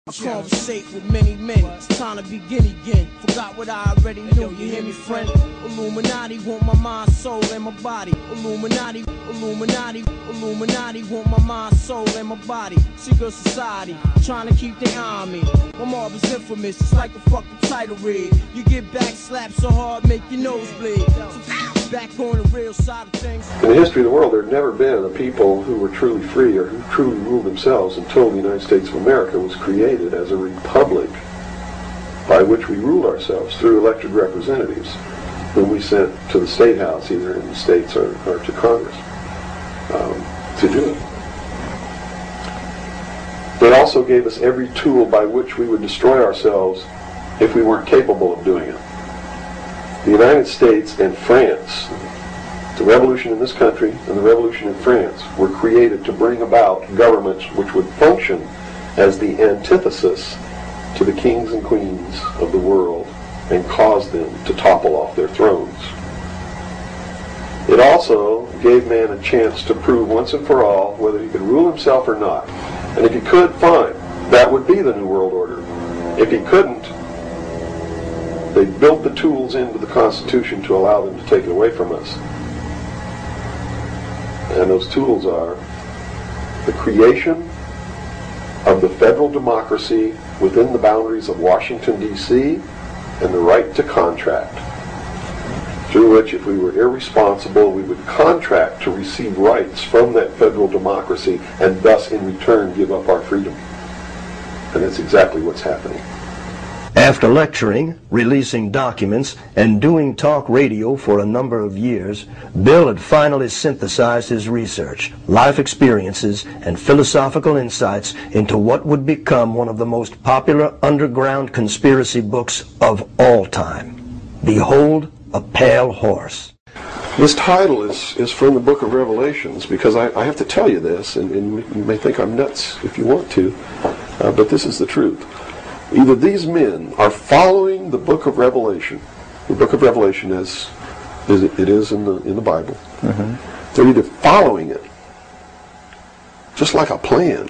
I conversate with many men, it's time to begin again. Forgot what I already knew, you hear me, friend? Illuminati want my mind, soul, and my body. Illuminati, Illuminati, Illuminati want my mind, soul, and my body. Secret society, trying to keep their eye on me. My mob is infamous, it's like a fucking title read. You get back slapped so hard, make your nose bleed. So back on the real side of things. In the history of the world, there had never been a people who were truly free or who truly ruled themselves until the United States of America was created as a republic by which we ruled ourselves through elected representatives whom we sent to the State House, either in the States or to Congress, to do it. They also gave us every tool by which we would destroy ourselves if we weren't capable of doing it. The United States and France, the revolution in this country and the revolution in France, were created to bring about governments which would function as the antithesis to the kings and queens of the world and cause them to topple off their thrones. It also gave man a chance to prove once and for all whether he could rule himself or not. And if he could, fine. That would be the New World Order. If he couldn't, they built the tools into the Constitution to allow them to take it away from us. And those tools are the creation of the federal democracy within the boundaries of Washington, D.C., and the right to contract, through which, if we were irresponsible, we would contract to receive rights from that federal democracy and thus, in return, give up our freedom. And that's exactly what's happening. After lecturing, releasing documents, and doing talk radio for a number of years, Bill had finally synthesized his research, life experiences, and philosophical insights into what would become one of the most popular underground conspiracy books of all time. Behold, a Pale Horse. This title is from the book of Revelations, because I have to tell you this, and you may think I'm nuts if you want to, but this is the truth. Either these men are following the book of Revelation, the book of Revelation as it is in the Bible. Mm-hmm. They're either following it, just like a plan,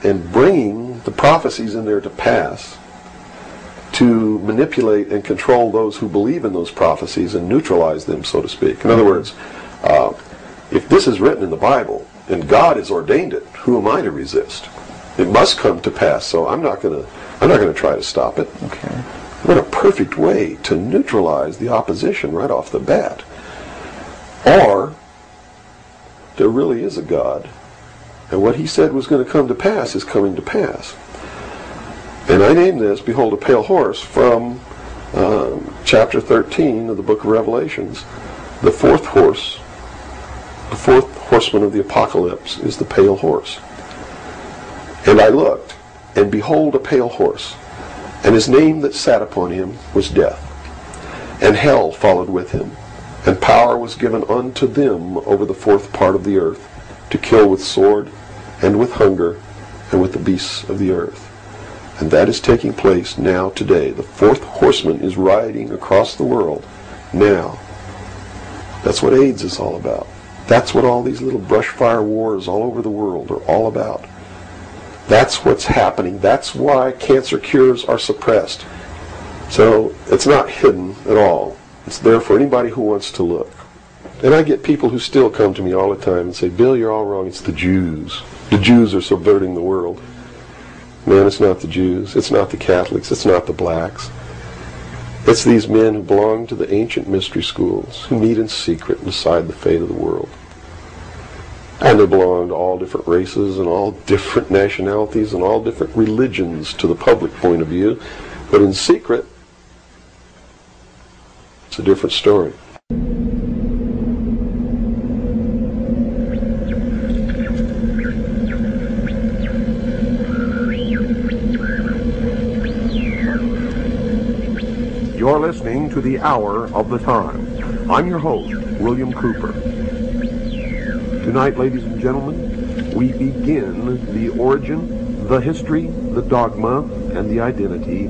and bringing the prophecies in there to pass to manipulate and control those who believe in those prophecies and neutralize them, so to speak. In other words, if this is written in the Bible and God has ordained it, who am I to resist? It must come to pass, so I'm not going to try to stop it. Okay. What a perfect way to neutralize the opposition right off the bat. Or there really is a God, and what he said was going to come to pass is coming to pass. And I named this, Behold, a Pale Horse, from chapter 13 of the book of Revelations. The fourth horse, the fourth horseman of the apocalypse, is the pale horse. And I looked, and behold, a pale horse, and his name that sat upon him was Death. And hell followed with him, and power was given unto them over the fourth part of the earth, to kill with sword, and with hunger, and with the beasts of the earth. And that is taking place now today. The fourth horseman is riding across the world now. That's what AIDS is all about. That's what all these little brush fire wars all over the world are all about. That's what's happening. That's why cancer cures are suppressed. So it's not hidden at all. It's there for anybody who wants to look. And I get people who still come to me all the time and say, Bill, you're all wrong. It's the Jews. The Jews are subverting the world. Man, it's not the Jews. It's not the Catholics. It's not the blacks. It's these men who belong to the ancient mystery schools, who meet in secret and decide the fate of the world. And they belong to all different races and all different nationalities and all different religions to the public point of view. But in secret, it's a different story. You're listening to The Hour of the Time. I'm your host, William Cooper. Tonight, ladies and gentlemen, we begin the origin, the history, the dogma, and the identity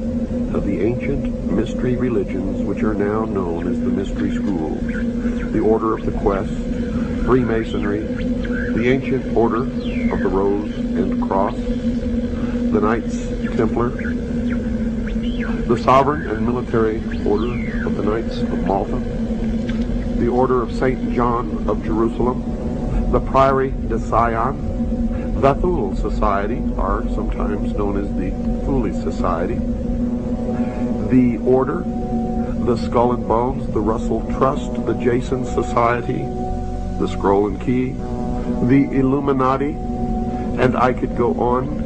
of the ancient mystery religions which are now known as the mystery schools. The Order of the Quest, Freemasonry, the Ancient Order of the Rose and Cross, the Knights Templar, the Sovereign and Military Order of the Knights of Malta, the Order of St. John of Jerusalem, the Priory de Sion, the Thule Society, or sometimes known as the Thule Society, the Order, the Skull and Bones, the Russell Trust, the Jason Society, the Scroll and Key, the Illuminati, and I could go on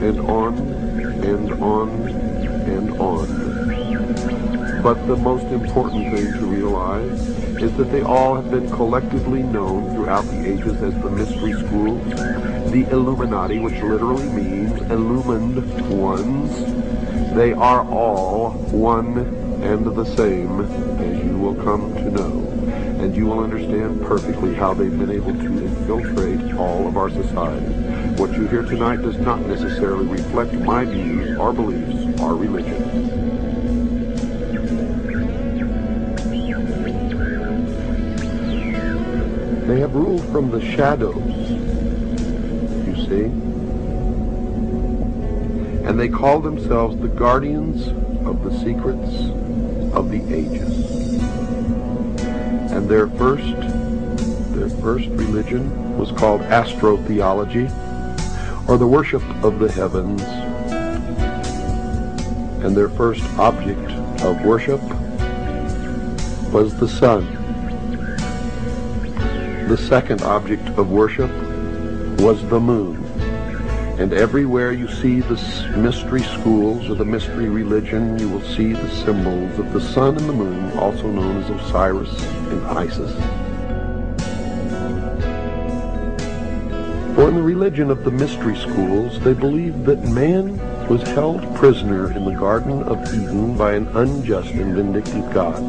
and on and on and on. But the most important thing to realize is that they all have been collectively known throughout the ages as the mystery schools, the Illuminati, which literally means illumined ones. They are all one and the same, as you will come to know. And you will understand perfectly how they've been able to infiltrate all of our society. What you hear tonight does not necessarily reflect my views, our beliefs, our religion. They have ruled from the shadows, you see. And they call themselves the guardians of the secrets of the ages. And their first religion was called astrotheology, or the worship of the heavens. And their first object of worship was the sun. The second object of worship was the moon. And everywhere you see the mystery schools or the mystery religion, you will see the symbols of the sun and the moon, also known as Osiris and Isis. For in the religion of the mystery schools, they believed that man was held prisoner in the Garden of Eden by an unjust and vindictive God.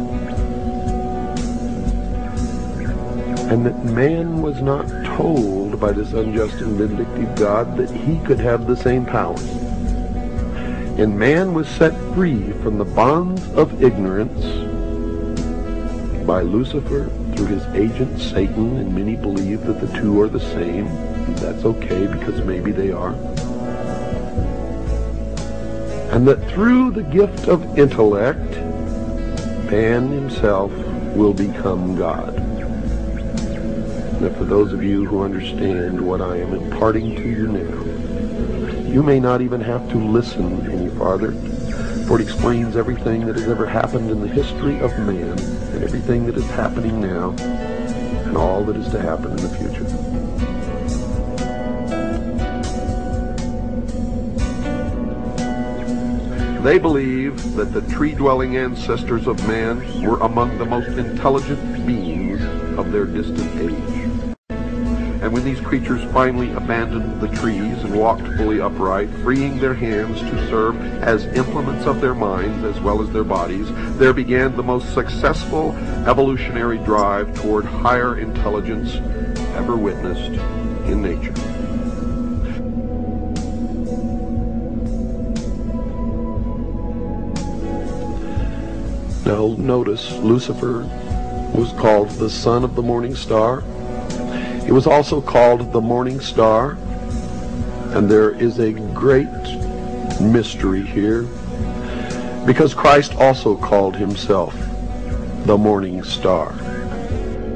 And that man was not told by this unjust and vindictive God that he could have the same powers. And man was set free from the bonds of ignorance by Lucifer through his agent Satan, and many believe that the two are the same. And that's okay, because maybe they are. And that through the gift of intellect, man himself will become God. Now, for those of you who understand what I am imparting to you now, you may not even have to listen any farther, for it explains everything that has ever happened in the history of man, and everything that is happening now, and all that is to happen in the future. They believe that the tree-dwelling ancestors of man were among the most intelligent beings of their distant age. And when these creatures finally abandoned the trees and walked fully upright, freeing their hands to serve as implements of their minds as well as their bodies, there began the most successful evolutionary drive toward higher intelligence ever witnessed in nature. Now notice, Lucifer was called the son of the morning star. He was also called the morning star, and there is a great mystery here, because Christ also called himself the morning star.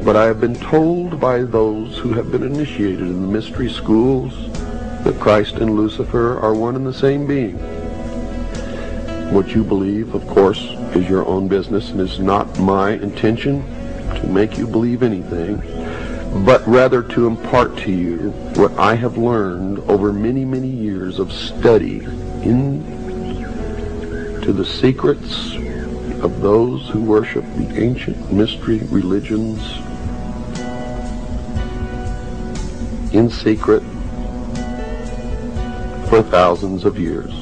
But I have been told by those who have been initiated in the mystery schools that Christ and Lucifer are one and the same being. What you believe, of course, is your own business, and is not my intention to make you believe anything, but rather to impart to you what I have learned over many, many years of study into the secrets of those who worship the ancient mystery religions in secret for thousands of years.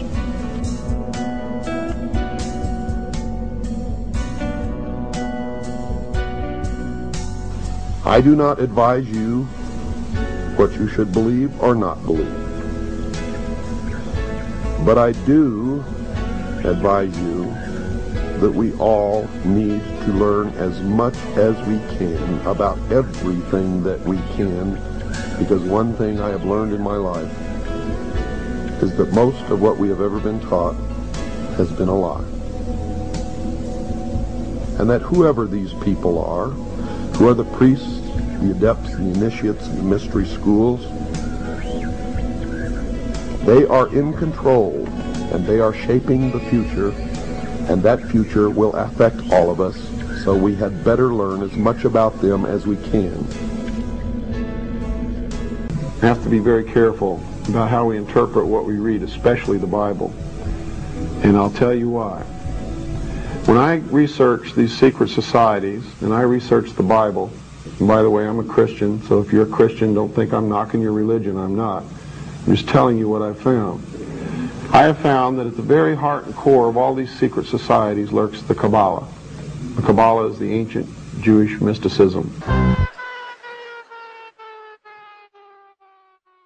I do not advise you what you should believe or not believe. But I do advise you that we all need to learn as much as we can about everything that we can, because one thing I have learned in my life is that most of what we have ever been taught has been a lie. And that whoever these people are, who are the priests, the adepts, the initiates, the mystery schools, they are in control, and they are shaping the future, and that future will affect all of us, so we had better learn as much about them as we can. We have to be very careful about how we interpret what we read, especially the Bible. And I'll tell you why. When I research these secret societies, and I research the Bible, and by the way, I'm a Christian, so if you're a Christian, don't think I'm knocking your religion. I'm not. I'm just telling you what I found. I have found that at the very heart and core of all these secret societies lurks the Kabbalah. The Kabbalah is the ancient Jewish mysticism.